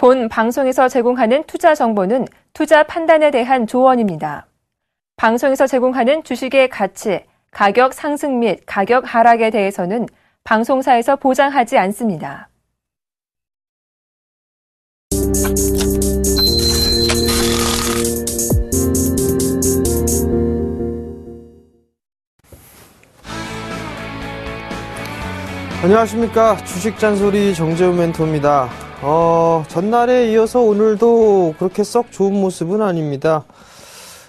본 방송에서 제공하는 투자 정보는 투자 판단에 대한 조언입니다. 방송에서 제공하는 주식의 가치, 가격 상승 및 가격 하락에 대해서는 방송사에서 보장하지 않습니다. 안녕하십니까. 주식잔소리 정재훈 멘토입니다. 전날에 이어서 오늘도 그렇게 썩 좋은 모습은 아닙니다.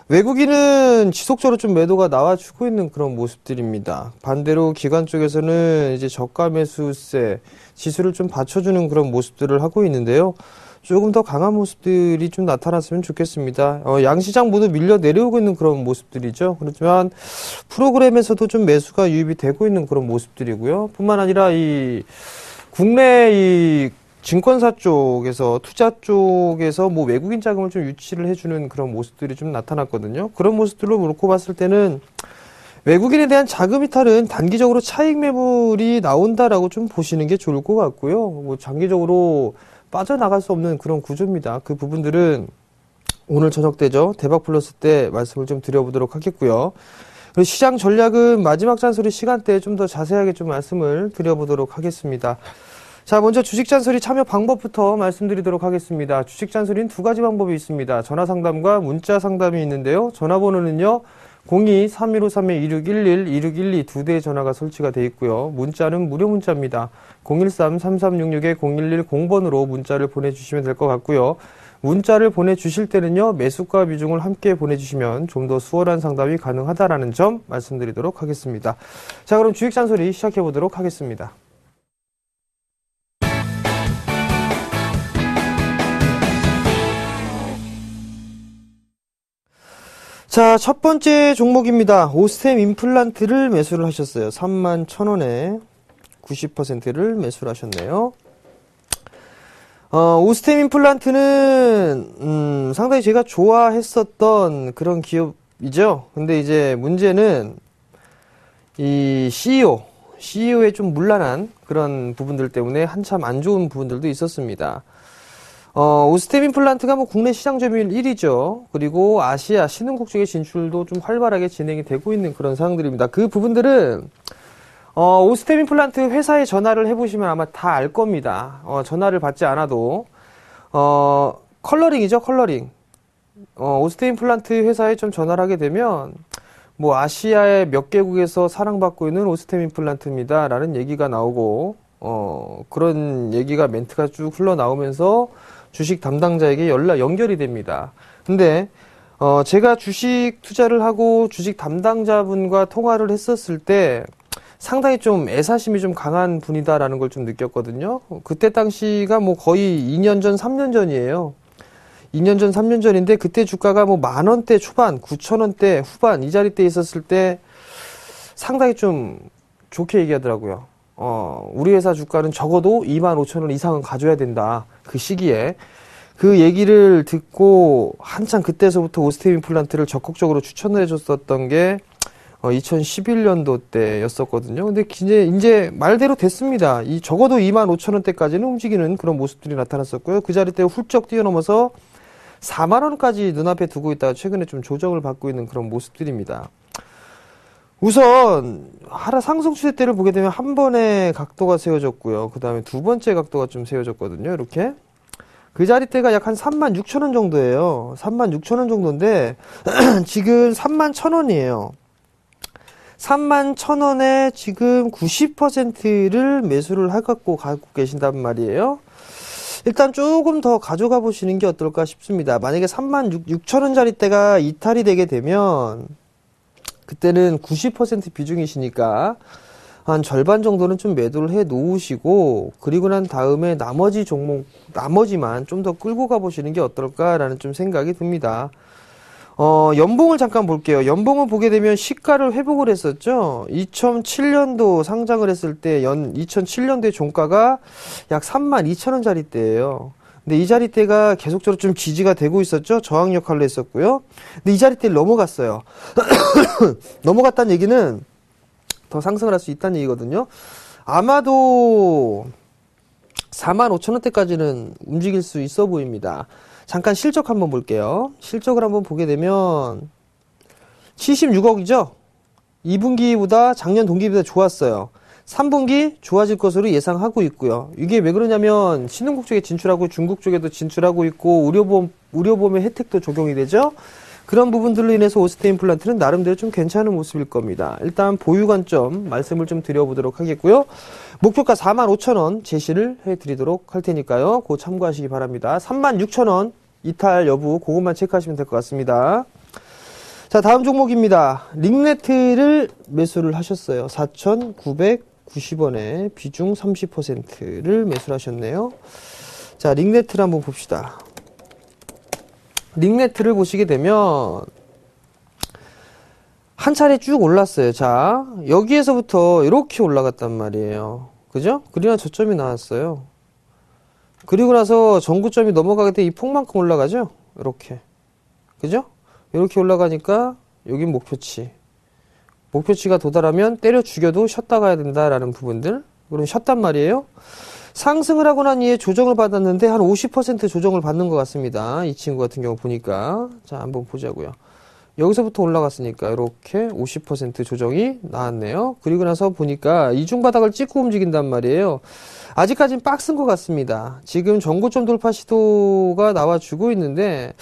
외국인은 지속적으로 좀 매도가 나와주고 있는 그런 모습들입니다. 반대로 기관 쪽에서는 이제 저가 매수세, 지수를 좀 받쳐주는 그런 모습들을 하고 있는데요. 조금 더 강한 모습들이 좀 나타났으면 좋겠습니다. 양시장 모두 밀려 내려오고 있는 그런 모습들이죠. 그렇지만 프로그램에서도 좀 매수가 유입이 되고 있는 그런 모습들이고요. 뿐만 아니라 이 국내 이 증권사 쪽에서 투자 쪽에서 뭐 외국인 자금을 좀 유치를 해주는 그런 모습들이 좀 나타났거든요. 그런 모습들로 놓고 봤을 때는 외국인에 대한 자금 이탈은 단기적으로 차익 매물이 나온다라고 좀 보시는 게 좋을 것 같고요. 뭐 장기적으로 빠져나갈 수 없는 그런 구조입니다. 그 부분들은 오늘 저녁 때죠. 대박 플러스 때 말씀을 좀 드려보도록 하겠고요. 그리고 시장 전략은 마지막 잔소리 시간대에 좀 더 자세하게 좀 말씀을 드려보도록 하겠습니다. 자, 먼저 주식 잔소리 참여 방법부터 말씀드리도록 하겠습니다. 주식 잔소리는 두 가지 방법이 있습니다. 전화 상담과 문자 상담이 있는데요. 전화번호는요. 02-3153-2611, 2612 두 대의 전화가 설치가 되어 있고요. 문자는 무료 문자입니다. 013-3366-0110번으로 문자를 보내주시면 될 것 같고요. 문자를 보내주실 때는요. 매수가 비중을 함께 보내주시면 좀 더 수월한 상담이 가능하다라는 점 말씀드리도록 하겠습니다. 자, 그럼 주식 잔소리 시작해 보도록 하겠습니다. 자, 첫 번째 종목입니다. 오스템 임플란트를 매수를 하셨어요. 31,000원에 90%를 매수를 하셨네요. 오스템 임플란트는 상당히 제가 좋아했었던 그런 기업이죠. 근데 이제 문제는 이 CEO의 좀 문란한 그런 부분들 때문에 한참 안 좋은 부분들도 있었습니다. 오스템 임플란트가 뭐 국내 시장 점유율 1위죠. 그리고 아시아 신흥국 쪽의 진출도 좀 활발하게 진행이 되고 있는 그런 상황들입니다. 그 부분들은 오스템 임플란트 회사에 전화를 해보시면 아마 다 알 겁니다. 전화를 받지 않아도 컬러링이죠, 컬러링. 오스템 임플란트 회사에 좀 전화를 하게 되면 뭐 아시아의 몇 개국에서 사랑받고 있는 오스템 임플란트입니다 라는 얘기가 나오고 그런 얘기가 멘트가 쭉 흘러나오면서 주식 담당자에게 연결이 됩니다. 근데 제가 주식 투자를 하고 주식 담당자분과 통화를 했었을 때 상당히 좀 애사심이 좀 강한 분이다라는 걸 좀 느꼈거든요. 그때 당시가 뭐 거의 2년 전, 3년 전이에요. 2년 전, 3년 전인데 그때 주가가 뭐 10,000원대 초반, 9,000원대 후반 이 자리대에 있었을 때 상당히 좀 좋게 얘기하더라고요. 우리 회사 주가는 적어도 25,000원 이상은 가져야 된다. 그 시기에. 그 얘기를 듣고 한참 그때서부터 오스템 임플란트를 적극적으로 추천을 해줬었던 게 2011년도 때였었거든요. 근데 이제 말대로 됐습니다. 이 적어도 25,000원대까지는 움직이는 그런 모습들이 나타났었고요. 그 자리 때 훌쩍 뛰어넘어서 4만원까지 눈앞에 두고 있다가 최근에 좀 조정을 받고 있는 그런 모습들입니다. 우선 하락 상승 추세 때를 보게 되면 한 번의 각도가 세워졌고요. 그 다음에 두 번째 각도가 좀 세워졌거든요. 이렇게 그 자리대가 약 한 36,000원 정도예요. 36,000원 정도인데 지금 31,000원이에요. 31,000원에 지금 90%를 매수를 갖고 계신단 말이에요. 일단 조금 더 가져가 보시는 게 어떨까 싶습니다. 만약에 36,000원짜리대가 이탈이 되게 되면 그때는 90% 비중이시니까 한 절반 정도는 좀 매도를 해 놓으시고 그리고 난 다음에 나머지만 좀 더 끌고 가보시는 게 어떨까라는 좀 생각이 듭니다. 연봉을 잠깐 볼게요. 연봉을 보게 되면 시가를 회복을 했었죠. 2007년도 상장을 했을 때 2007년도의 종가가 약 32,000원짜리 대예요. 근데 이 자리대가 계속적으로 좀 지지가 되고 있었죠. 저항 역할을 했었고요. 근데 이 자리대를 넘어갔어요. 넘어갔다는 얘기는 더 상승을 할 수 있다는 얘기거든요. 아마도 45,000원대까지는 움직일 수 있어 보입니다. 잠깐 실적 한번 볼게요. 실적을 한번 보게 되면 76억이죠? 2분기보다 작년 동기보다 좋았어요. 3분기 좋아질 것으로 예상하고 있고요. 이게 왜 그러냐면 신흥국 쪽에 진출하고 중국 쪽에도 진출하고 있고 의료보험의 혜택도 적용이 되죠. 그런 부분들로 인해서 오스테인 플란트는 나름대로 좀 괜찮은 모습일 겁니다. 일단 보유 관점 말씀을 좀 드려보도록 하겠고요. 목표가 45,000원 제시를 해드리도록 할 테니까요. 그거 참고하시기 바랍니다. 36,000원 이탈 여부 그것만 체크하시면 될 것 같습니다. 자, 다음 종목입니다. 링네트를 매수를 하셨어요. 4,990원에 비중 30%를 매수를 하셨네요. 자, 링네트를 한번 봅시다. 링네트를 보시게 되면 한 차례 쭉 올랐어요. 자, 여기에서부터 이렇게 올라갔단 말이에요. 그죠? 그리고 저점이 나왔어요. 그리고 나서 전고점이 넘어가게 돼 이 폭만큼 올라가죠? 이렇게. 그죠? 이렇게 올라가니까 여긴 목표치. 목표치가 도달하면 때려 죽여도 쉬었다 가야 된다라는 부분들. 그럼 쉬었단 말이에요. 상승을 하고 난 이후에 조정을 받았는데 한 50% 조정을 받는 것 같습니다. 이 친구 같은 경우 보니까. 자, 한번 보자고요. 여기서부터 올라갔으니까 이렇게 50% 조정이 나왔네요. 그리고 나서 보니까 이중바닥을 찍고 움직인단 말이에요. 아직까지는 박스인 것 같습니다. 지금 전고점 돌파 시도가 나와주고 있는데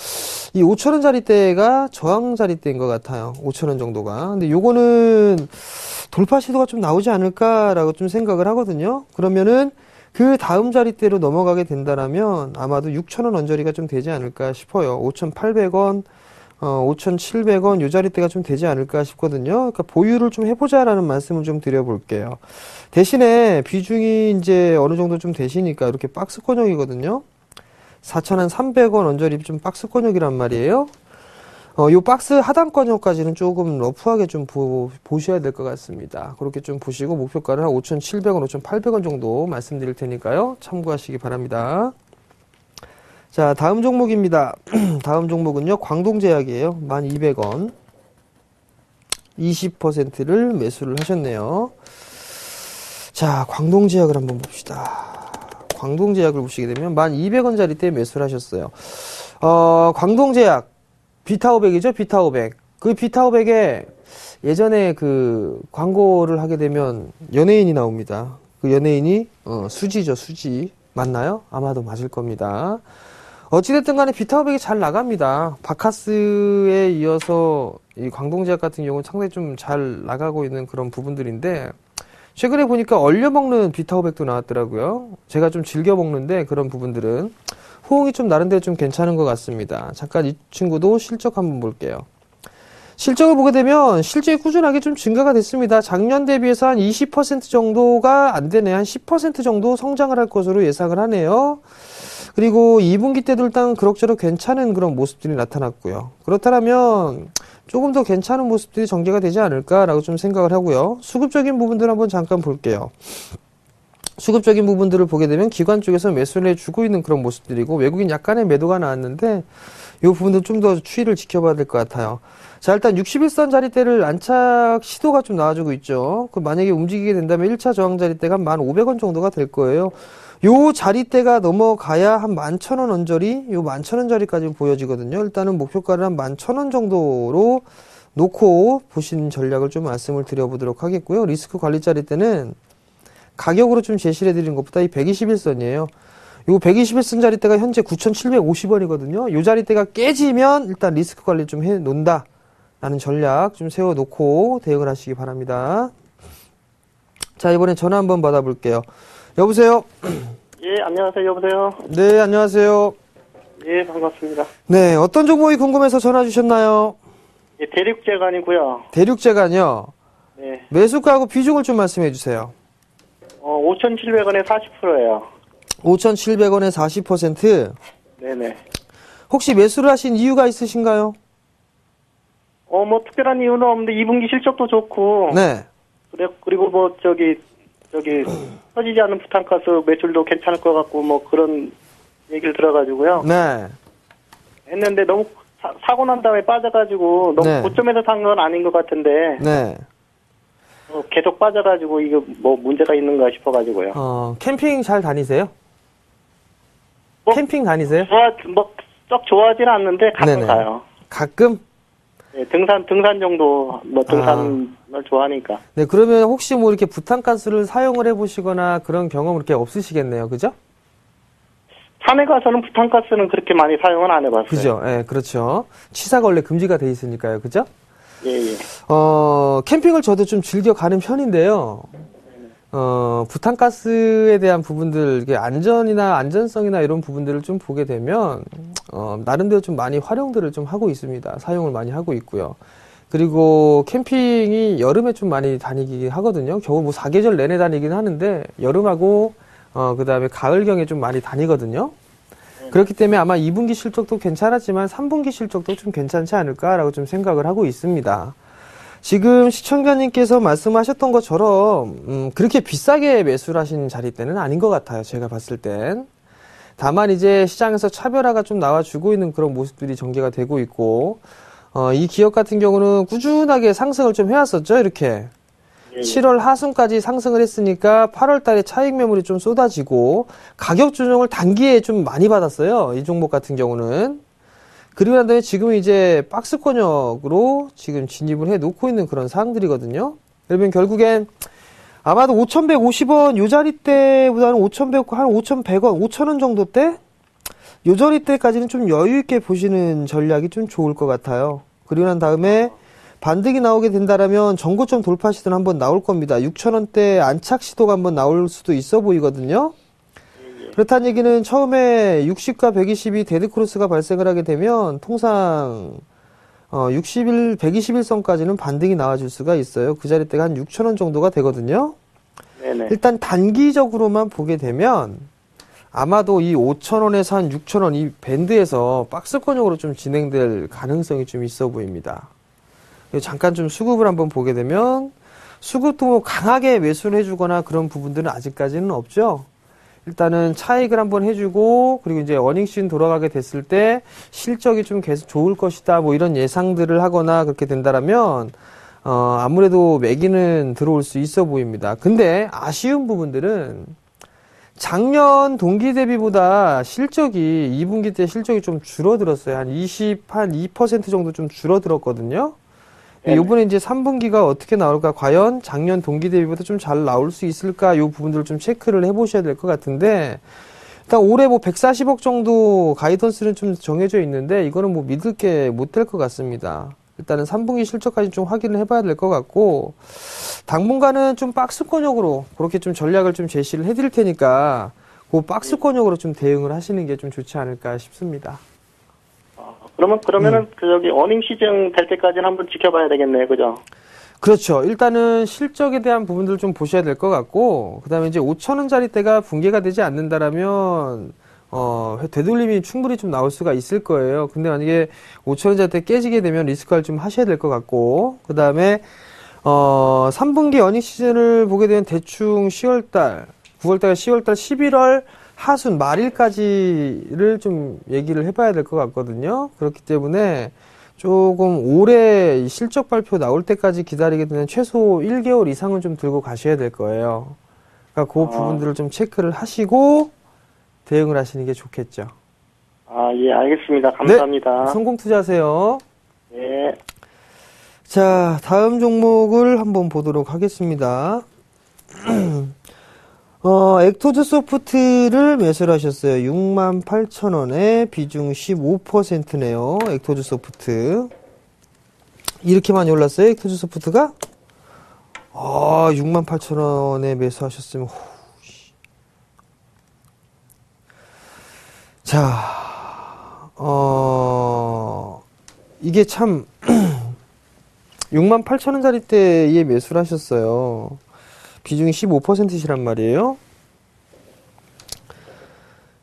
이 5,000원짜리대가 저항자리대인 것 같아요. 5,000원 정도가. 근데 요거는 돌파 시도가 좀 나오지 않을까라고 좀 생각을 하거든요. 그러면은 그 다음 자리대로 넘어가게 된다라면 아마도 6,000원 언저리가 좀 되지 않을까 싶어요. 5,800원, 5,700원 요 자리대가 좀 되지 않을까 싶거든요. 그러니까 보유를 좀 해보자라는 말씀을 좀 드려볼게요. 대신에 비중이 이제 어느 정도 좀 되시니까 이렇게 박스권역이거든요. 4,300원 언저리 좀 박스권역이란 말이에요. 요 박스 하단권역까지는 조금 러프하게 좀 보셔야 될 것 같습니다. 그렇게 좀 보시고 목표가를 한 5,700원, 5,800원 정도 말씀드릴 테니까요. 참고하시기 바랍니다. 자, 다음 종목입니다. 다음 종목은요, 광동제약이에요. 1,200원. 20%를 매수를 하셨네요. 자, 광동제약을 한번 봅시다. 광동제약을 보시게 되면 1,200원짜리 때 매수를 하셨어요. 광동제약. 비타오백이죠, 비타오백. 그 비타오백에 예전에 그 광고를 하게 되면 연예인이 나옵니다. 그 연예인이, 수지죠, 수지. 맞나요? 아마도 맞을 겁니다. 어찌됐든 간에 비타오백이 잘 나갑니다. 바카스에 이어서 이 광동제약 같은 경우는 상당히 좀 잘 나가고 있는 그런 부분들인데, 최근에 보니까 얼려 먹는 비타오백도 나왔더라고요. 제가 좀 즐겨 먹는데 그런 부분들은 호응이 좀 나름대로 좀 괜찮은 것 같습니다. 잠깐 이 친구도 실적 한번 볼게요. 실적을 보게 되면 실적이 꾸준하게 좀 증가가 됐습니다. 작년 대비해서 한 20% 정도가 안 되네. 한 10% 정도 성장을 할 것으로 예상을 하네요. 그리고 2분기 때도 일단 그럭저럭 괜찮은 그런 모습들이 나타났고요. 그렇다면 조금 더 괜찮은 모습들이 전개가 되지 않을까라고 좀 생각을 하고요. 수급적인 부분들 한번 잠깐 볼게요. 수급적인 부분들을 보게 되면 기관 쪽에서 매수를 해주고 있는 그런 모습들이고 외국인 약간의 매도가 나왔는데 이 부분도 좀 더 추이를 지켜봐야 될 것 같아요. 자, 일단 61선 자리대를 안착 시도가 좀 나와주고 있죠. 그 만약에 움직이게 된다면 1차 저항 자리대가 한 1,500원 정도가 될 거예요. 요 자리대가 넘어가야 한 11,000원 언저리, 요 11,000원짜리까지 보여지거든요. 일단은 목표가를 한 11,000원 정도로 놓고 보신 전략을 좀 말씀을 드려보도록 하겠고요. 리스크 관리 자리대는 가격으로 좀 제시를 해드린 것보다 이 121선이에요. 요 121선 자리대가 현재 9,750원이거든요. 요 자리대가 깨지면 일단 리스크 관리 좀 해 놓는다. 라는 전략 좀 세워놓고 대응을 하시기 바랍니다. 자, 이번엔 전화 한번 받아볼게요. 여보세요? 예, 안녕하세요. 여보세요? 네, 안녕하세요. 예, 반갑습니다. 네, 어떤 종목이 궁금해서 전화 주셨나요? 예, 대륙재간이고요. 대륙재간이요? 네. 매수가하고 비중을 좀 말씀해 주세요. 5,700원에 40%예요. 5,700원에 40%? 네네. 혹시 매수를 하신 이유가 있으신가요? 뭐, 특별한 이유는 없는데, 2분기 실적도 좋고. 네. 그리고 뭐, 터지지 않는 부탄가스 매출도 괜찮을 것 같고, 뭐, 그런 얘기를 들어가지고요. 네. 했는데, 너무 사고 난 다음에 빠져가지고, 너무 네. 고점에서 산 건 아닌 것 같은데. 네. 계속 빠져가지고, 이거 뭐, 문제가 있는가 싶어가지고요. 캠핑 잘 다니세요? 캠핑 다니세요? 썩 좋아하지는 않는데 가끔 네네. 가요. 가끔? 네, 등산 정도, 등산을 좋아하니까. 네, 그러면 혹시 뭐 이렇게 부탄가스를 사용을 해보시거나 그런 경험 이렇게 없으시겠네요. 그죠? 산에 가서는 부탄가스는 그렇게 많이 사용은 안 해봤어요. 그죠? 예, 그렇죠. 취사가 원래 금지가 돼 있으니까요. 그죠? 예, 예. 캠핑을 저도 좀 즐겨 가는 편인데요. 부탄가스에 대한 부분들, 이게 안전성이나 이런 부분들을 좀 보게 되면, 나름대로 좀 많이 활용들을 좀 하고 있습니다. 사용을 많이 하고 있고요. 그리고 캠핑이 여름에 좀 많이 다니긴 하거든요. 겨우 뭐 사계절 내내 다니긴 하는데, 여름하고, 그 다음에 가을경에 좀 많이 다니거든요. 그렇기 때문에 아마 2분기 실적도 괜찮았지만 3분기 실적도 좀 괜찮지 않을까라고 좀 생각을 하고 있습니다. 지금 시청자님께서 말씀하셨던 것처럼 그렇게 비싸게 매수를 하신 자리대는 아닌 것 같아요. 제가 봤을 땐. 다만 이제 시장에서 차별화가 좀 나와주고 있는 그런 모습들이 전개가 되고 있고 이 기업 같은 경우는 꾸준하게 상승을 좀 해왔었죠. 이렇게. 예, 7월 하순까지 상승을 했으니까 8월 달에 차익 매물이 좀 쏟아지고 가격 조정을 단기에 좀 많이 받았어요. 이 종목 같은 경우는. 그리고 난 다음에 지금 이제 박스권역으로 지금 진입을 해 놓고 있는 그런 사항들이거든요. 그러면 결국엔 아마도 5,150원 요 자리대보다는 5,100원, 한 5,100원, 5,000원 정도 때? 요 자리대까지는 좀 여유있게 보시는 전략이 좀 좋을 것 같아요. 그리고 난 다음에 반등이 나오게 된다라면 전고점 돌파 시도는 한번 나올 겁니다. 6,000원대 안착 시도가 한번 나올 수도 있어 보이거든요. 그렇다는 얘기는 처음에 60과 120이 데드크로스가 발생을 하게 되면 통상 121선까지는 반등이 나와줄 수가 있어요. 그 자리대가 한 6,000원 정도가 되거든요. 네네. 일단 단기적으로만 보게 되면 아마도 이 5,000원에서 한 6,000원 이 밴드에서 박스권역으로 좀 진행될 가능성이 좀 있어 보입니다. 잠깐 좀 수급을 한번 보게 되면 수급도 강하게 매수를 해주거나 그런 부분들은 아직까지는 없죠. 일단은 차익을 한번 해주고 그리고 이제 어닝 시즌 돌아가게 됐을 때 실적이 좀 계속 좋을 것이다 뭐 이런 예상들을 하거나 그렇게 된다라면 아무래도 매기는 들어올 수 있어 보입니다. 근데 아쉬운 부분들은 작년 동기 대비보다 실적이 2분기 때 실적이 좀 줄어들었어요. 한 2% 정도 좀 줄어들었거든요. 요번에 이제 3분기가 어떻게 나올까? 과연 작년 동기 대비보다 좀 잘 나올 수 있을까? 요 부분들을 좀 체크를 해보셔야 될 것 같은데, 일단 올해 뭐 140억 정도 가이던스는 좀 정해져 있는데, 이거는 뭐 믿을 게 못 될 것 같습니다. 일단은 3분기 실적까지 좀 확인을 해봐야 될 것 같고, 당분간은 좀 박스권역으로 그렇게 좀 전략을 좀 제시를 해드릴 테니까, 그 박스권역으로 좀 대응을 하시는 게 좀 좋지 않을까 싶습니다. 그러면은 어닝 시즌 될 때까지는 한번 지켜봐야 되겠네요, 그죠? 그렇죠. 일단은 실적에 대한 부분들을 좀 보셔야 될 것 같고, 그 다음에 이제 5,000원짜리대가 붕괴가 되지 않는다라면, 되돌림이 충분히 좀 나올 수가 있을 거예요. 근데 만약에 5,000원짜리대 깨지게 되면 리스크를 좀 하셔야 될 것 같고, 그 다음에, 3분기 어닝 시즌을 보게 되면 대충 10월달, 9월달, 10월달, 11월, 하순 말일까지를 좀 얘기를 해봐야 될 것 같거든요. 그렇기 때문에 조금 올해 실적 발표 나올 때까지 기다리게 되면 최소 1개월 이상은 좀 들고 가셔야 될 거예요. 그러니까 그 부분들을 좀 체크를 하시고 대응을 하시는 게 좋겠죠. 예, 알겠습니다. 감사합니다. 네, 성공 투자하세요. 네. 자, 다음 종목을 한번 보도록 하겠습니다. 엑토즈 소프트를 매수를 하셨어요. 68,000원에 비중 15%네요. 엑토즈 소프트. 이렇게 많이 올랐어요, 엑토즈 소프트가? 68,000원에 매수하셨으면, 자, 이게 참, 68,000원짜리 때에 매수를 하셨어요. 비중이 15%시란 말이에요.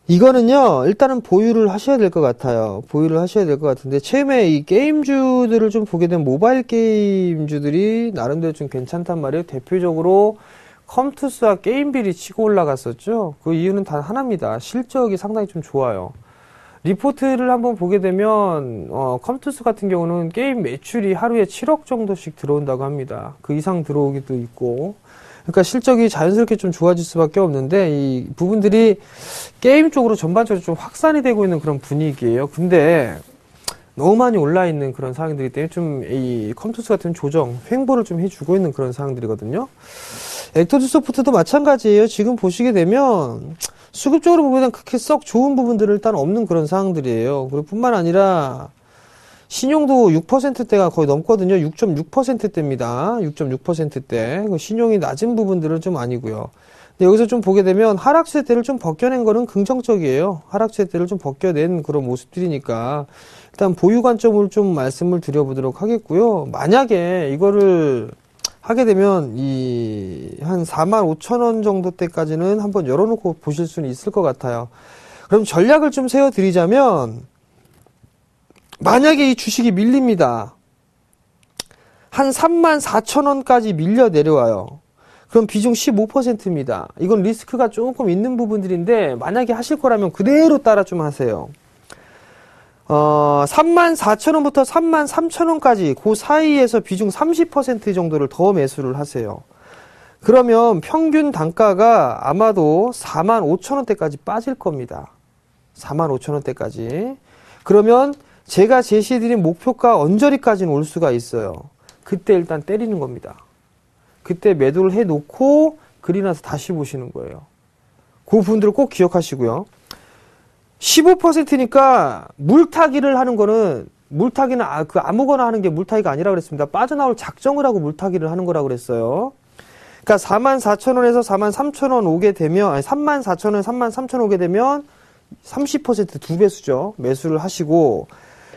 이거는요, 일단은 보유를 하셔야 될 것 같아요. 보유를 하셔야 될 것 같은데, 최근에 이 게임주들을 좀 보게 되면 모바일 게임주들이 나름대로 좀 괜찮단 말이에요. 대표적으로 컴투스와 게임빌이 치고 올라갔었죠. 그 이유는 단 하나입니다. 실적이 상당히 좀 좋아요. 리포트를 한번 보게 되면 컴투스 같은 경우는 게임 매출이 하루에 7억 정도씩 들어온다고 합니다. 그 이상 들어오기도 있고, 그러니까 실적이 자연스럽게 좀 좋아질 수밖에 없는데 이 부분들이 게임 쪽으로 전반적으로 좀 확산이 되고 있는 그런 분위기예요. 근데 너무 많이 올라 있는 그런 상황들이기 때문에 좀 이 컴투스 같은 조정, 횡보를 좀 해주고 있는 그런 상황들이거든요. 엑토즈 소프트도 마찬가지예요. 지금 보시게 되면 수급적으로 보면 그렇게 썩 좋은 부분들은 일단 없는 그런 상황들이에요. 그리고 뿐만 아니라 신용도 6%대가 거의 넘거든요. 6.6%대입니다. 6.6%대. 신용이 낮은 부분들은 좀 아니고요. 근데 여기서 좀 보게 되면 하락세대를 좀 벗겨낸 거는 긍정적이에요. 하락세대를 좀 벗겨낸 그런 모습들이니까 일단 보유 관점을 좀 말씀을 드려보도록 하겠고요. 만약에 이거를 하게 되면 한 45,000원 정도 때까지는 한번 열어놓고 보실 수는 있을 것 같아요. 그럼 전략을 좀 세워드리자면 만약에 이 주식이 밀립니다. 한 34,000원까지 밀려 내려와요. 그럼 비중 15%입니다. 이건 리스크가 조금 있는 부분들인데 만약에 하실 거라면 그대로 따라 좀 하세요. 34,000원부터 33,000원까지 그 사이에서 비중 30% 정도를 더 매수를 하세요. 그러면 평균 단가가 아마도 45,000원대까지 빠질 겁니다. 45,000원대까지. 그러면 제가 제시해드린 목표가 언저리까지는 올 수가 있어요. 그때 일단 때리는 겁니다. 그때 매도를 해놓고 그리고 나서 다시 보시는 거예요. 그 부분들을 꼭 기억하시고요. 15%니까 물타기를 하는 거는 물타기는 아무거나 하는 게 물타기가 아니라 그랬습니다. 빠져나올 작정을 하고 물타기를 하는 거라고 그랬어요. 그러니까 44,000원에서 43,000원 오게 되면 34,000원, 33,000원 오게 되면 30% 두 배수죠. 매수를 하시고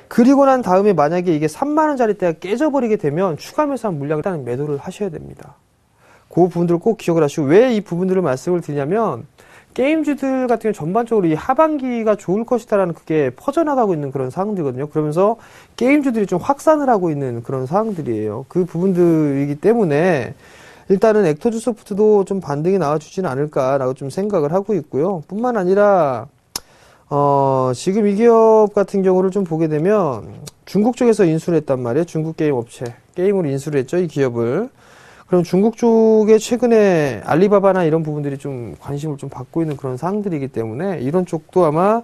그리고 난 다음에 만약에 이게 3만원짜리 때가 깨져버리게 되면 추가 매수한 물량을 일단 매도를 하셔야 됩니다. 그 부분들을 꼭 기억을 하시고 왜 이 부분들을 말씀을 드리냐면 게임주들 같은 경우 전반적으로 이 하반기가 좋을 것이다라는 그게 퍼져나가고 있는 그런 상황들이거든요. 그러면서 게임주들이 좀 확산을 하고 있는 그런 상황들이에요. 그 부분들이기 때문에 일단은 엑토즈 소프트도 좀 반등이 나와주지는 않을까라고 좀 생각을 하고 있고요. 뿐만 아니라 지금 이 기업 같은 경우를 좀 보게 되면 중국 쪽에서 인수를 했단 말이에요. 중국 게임 업체. 게임으로 인수를 했죠. 이 기업을. 그럼 중국 쪽에 최근에 알리바바나 이런 부분들이 좀 관심을 좀 받고 있는 그런 상황들이기 때문에 이런 쪽도 아마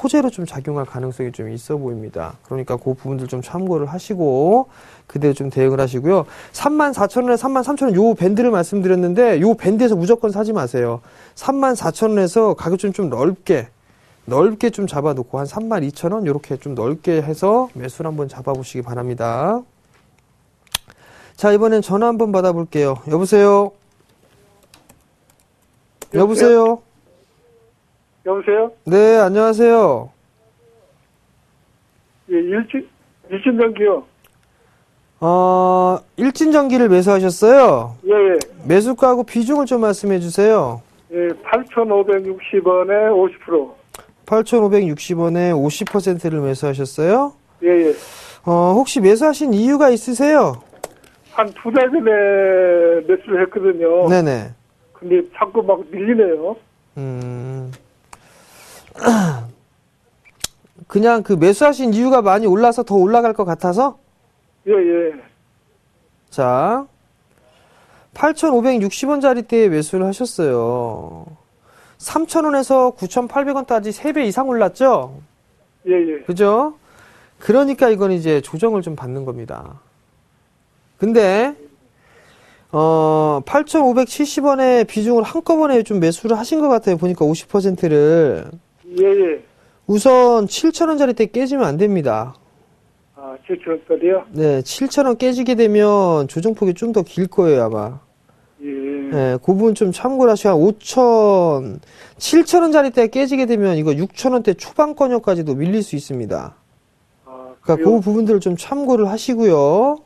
호재로 좀 작용할 가능성이 좀 있어 보입니다. 그러니까 그 부분들 좀 참고를 하시고 그대로 좀 대응을 하시고요. 34,000원에 33,000원 요 밴드를 말씀드렸는데 요 밴드에서 무조건 사지 마세요. 34,000원에서 가격 좀 넓게 좀 잡아놓고 한 32,000원 이렇게 좀 넓게 해서 매수를 한번 잡아보시기 바랍니다. 자, 이번엔 전화 한번 받아볼게요. 여보세요? 여보세요? 여보세요? 네, 안녕하세요. 예, 일진전기요. 일진전기를 매수하셨어요? 예, 예. 매수가하고 비중을 좀 말씀해 주세요. 예, 8,560원에 50%. 8,560원에 50%를 매수하셨어요? 예, 예. 혹시 매수하신 이유가 있으세요? 한 2달 전에 매수를 했거든요. 네네. 근데 자꾸 막 밀리네요. 그냥 그 매수하신 이유가 많이 올라서 더 올라갈 것 같아서? 예, 예. 자, 8,560원짜리 때에 매수를 하셨어요. 3,000원에서 9,800원까지 3배 이상 올랐죠? 예, 예. 그죠? 그러니까 이건 이제 조정을 좀 받는 겁니다. 근데 8,570원의 비중을 한꺼번에 좀 매수를 하신 것 같아요. 보니까 50%를. 예, 예. 우선 7,000원짜리 때 깨지면 안 됩니다. 아, 7,000원짜리요? 네, 7,000원 깨지게 되면 조정폭이 좀 더 길 거예요, 아마. 예. 네, 그 부분 좀 참고를 하시고, 7,000원짜리 때 깨지게 되면 이거 6,000원대 초반권역까지도 밀릴 수 있습니다. 아, 그러니까 그 부분들을 좀 참고를 하시고요.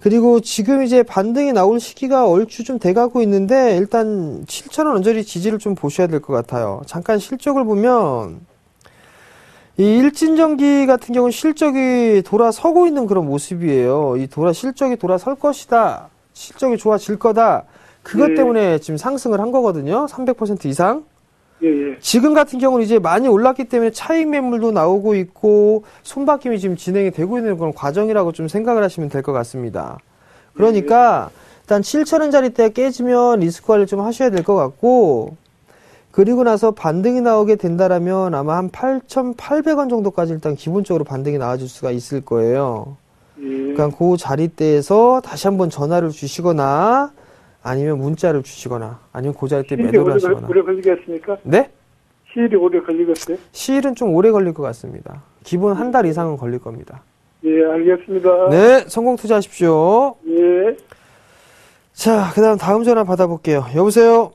그리고 지금 이제 반등이 나올 시기가 얼추 좀 돼가고 있는데 일단 7,000원 언저리 지지를 좀 보셔야 될 것 같아요. 잠깐 실적을 보면 이 일진전기 같은 경우는 실적이 돌아서고 있는 그런 모습이에요. 실적이 돌아설 것이다. 실적이 좋아질 거다. 그것 예. 때문에 지금 상승을 한 거거든요. 300% 이상. 예, 예. 지금 같은 경우는 이제 많이 올랐기 때문에 차익 매물도 나오고 있고 손바뀜이 지금 진행이 되고 있는 그런 과정이라고 좀 생각을 하시면 될 것 같습니다. 그러니까 일단 7,000원짜리대 깨지면 리스크 관리 좀 하셔야 될 것 같고, 그리고 나서 반등이 나오게 된다라면 아마 한 8,800원 정도까지 일단 기본적으로 반등이 나와줄 수가 있을 거예요. 그러니까 그 자리대에서 다시 한번 전화를 주시거나 아니면 문자를 주시거나 아니면 그 자리대 매도를 하시거나. 오래 걸리겠습니까? 네? 시일이 오래 걸리겠어요? 시일은 좀 오래 걸릴 것 같습니다. 기본 한 달 이상은 걸릴 겁니다. 예, 알겠습니다. 네, 성공 투자하십시오. 예. 자, 그 다음 전화 받아볼게요. 여보세요?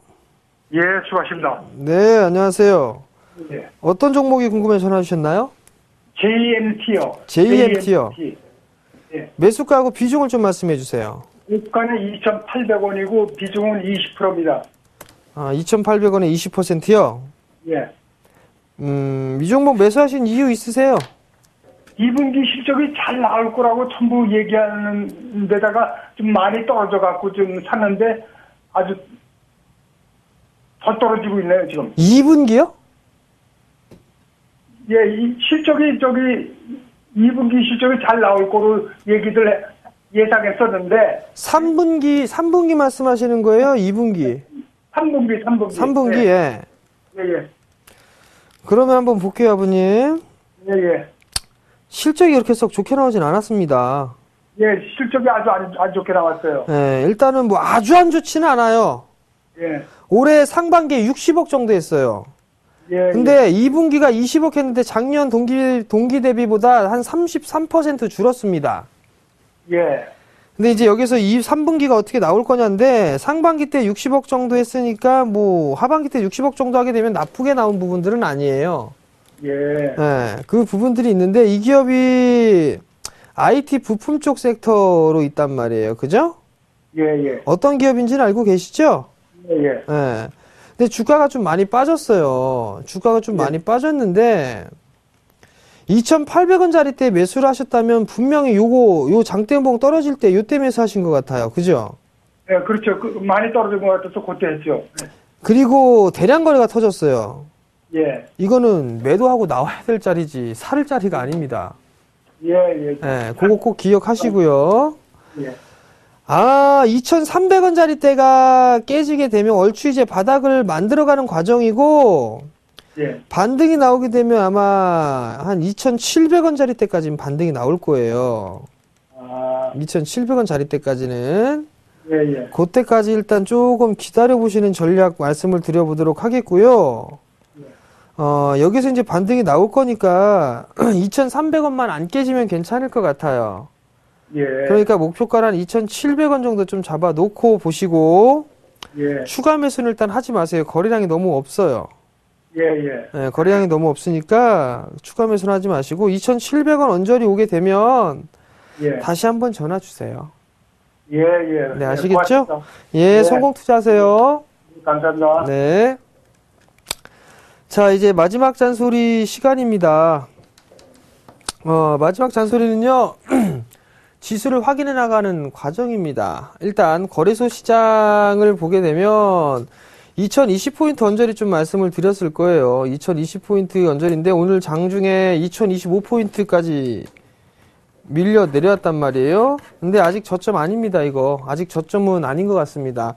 예, 수고하십니다. 네, 안녕하세요. 예. 어떤 종목이 궁금해 전화 주셨나요? JMT요. JMT요. 예. 매수가하고 비중을 좀 말씀해 주세요. 주가는 2,800원이고 비중은 20%입니다. 아, 2,800원에 20%요? 예. 이 종목 매수하신 이유 있으세요? 2분기 실적이 잘 나올 거라고 전부 얘기하는 데다가 좀 많이 떨어져 갖고 좀 샀는데 아주 더 떨어지고 있네요, 지금. 2분기요? 예, 이 실적이 2분기 실적이 잘 나올 거로 얘기들 예상했었는데 3분기 말씀하시는 거예요? 2분기? 3분기. 3분기, 예. 예. 예. 그러면 한번 볼게요, 아버님. 예. 실적이 그렇게 썩 좋게 나오진 않았습니다. 예, 실적이 아주 안 좋게 나왔어요. 예, 일단은 뭐 아주 안 좋지는 않아요. 예. 올해 상반기에 60억 정도 했어요. 예. 근데 2분기가 20억 했는데 작년 동기 대비보다 한 33% 줄었습니다. 예. 근데 이제 여기서 3분기가 어떻게 나올 거냐인데 상반기 때 60억 정도 했으니까 뭐 하반기 때 60억 정도 하게 되면 나쁘게 나온 부분들은 아니에요. 예. 네, 그 부분들이 있는데 이 기업이 IT 부품 쪽 섹터로 있단 말이에요. 그죠? 예. 어떤 기업인지는 알고 계시죠? 예. 네. 근데 주가가 좀 많이 빠졌어요. 주가가 좀 많이 빠졌는데 2,800원짜리 때 매수를 하셨다면 분명히 요 장대봉 떨어질 때 요때 매수하신 것 같아요. 그죠? 예, 그렇죠. 많이 떨어진 것 같아서 그때 했죠. 그리고 대량 거래가 터졌어요. 예. 이거는 매도하고 나와야 될 자리지 살 자리가 아닙니다. 예. 네, 그거 꼭 기억하시고요. 예. 2,300원짜리 때가 깨지게 되면 얼추 이제 바닥을 만들어가는 과정이고, 예. 반등이 나오게 되면 아마 한 2,700원짜리 때까지는 반등이 나올 거예요. 2,700원짜리 때까지는. 예. 그때까지 일단 조금 기다려보시는 전략 말씀을 드려보도록 하겠고요. 여기서 이제 반등이 나올 거니까 2,300원만 안 깨지면 괜찮을 것 같아요. 예. 그러니까 목표가는 2,700원 정도 좀 잡아 놓고 보시고, 예. 추가 매수는 일단 하지 마세요. 거래량이 너무 없어요. 예. 네, 거래량이 너무 없으니까 추가 매수는 하지 마시고 2,700원 언저리 오게 되면 예. 다시 한번 전화 주세요. 예. 네, 아시겠죠? 고맙습니다. 예, 네. 성공 투자하세요. 감사합니다. 네. 자, 이제 마지막 잔소리 시간입니다. 마지막 잔소리는요, 지수를 확인해 나가는 과정입니다. 일단, 거래소 시장을 보게 되면, 2020포인트 언저리 좀 말씀을 드렸을 거예요. 2020포인트 언저리인데, 오늘 장중에 2025포인트까지 밀려 내려왔단 말이에요. 근데 아직 저점 아닙니다, 이거. 아직 저점은 아닌 것 같습니다.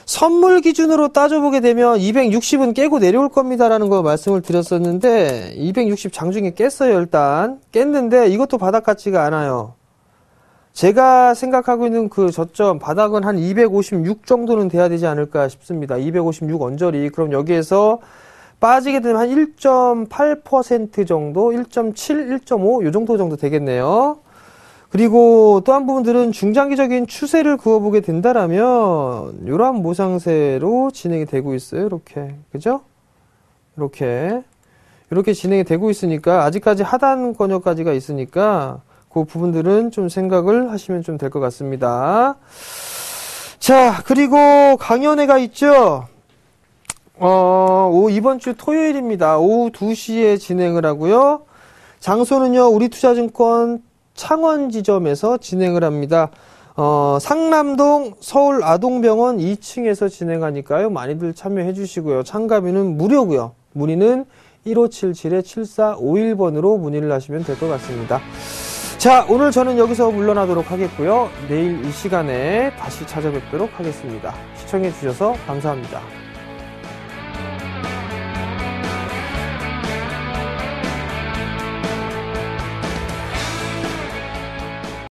선물 기준으로 따져보게 되면 260은 깨고 내려올 겁니다라는 거 말씀을 드렸었는데 260 장중에 깼어요. 일단 깼는데 이것도 바닥 같지가 않아요. 제가 생각하고 있는 그 저점 바닥은 한 256 정도는 돼야 되지 않을까 싶습니다. 256 언저리. 그럼 여기에서 빠지게 되면 한 1.8% 정도, 1.7, 1.5 요 정도 되겠네요. 그리고 또 한 부분들은 중장기적인 추세를 그어보게 된다라면 이러한 모상세로 진행이 되고 있어요. 이렇게 그죠? 이렇게 진행이 되고 있으니까 아직까지 하단 권역까지가 있으니까 그 부분들은 좀 생각을 하시면 좀 될 것 같습니다. 자, 그리고 강연회가 있죠. 이번 주 토요일입니다. 오후 2시에 진행을 하고요. 장소는요, 우리투자증권 창원 지점에서 진행을 합니다. 상남동 서울아동병원 2층에서 진행하니까요. 많이들 참여해 주시고요. 참가비는 무료고요. 문의는 1577-7451번으로 문의를 하시면 될 것 같습니다. 자, 오늘 저는 여기서 물러나도록 하겠고요. 내일 이 시간에 다시 찾아뵙도록 하겠습니다. 시청해 주셔서 감사합니다.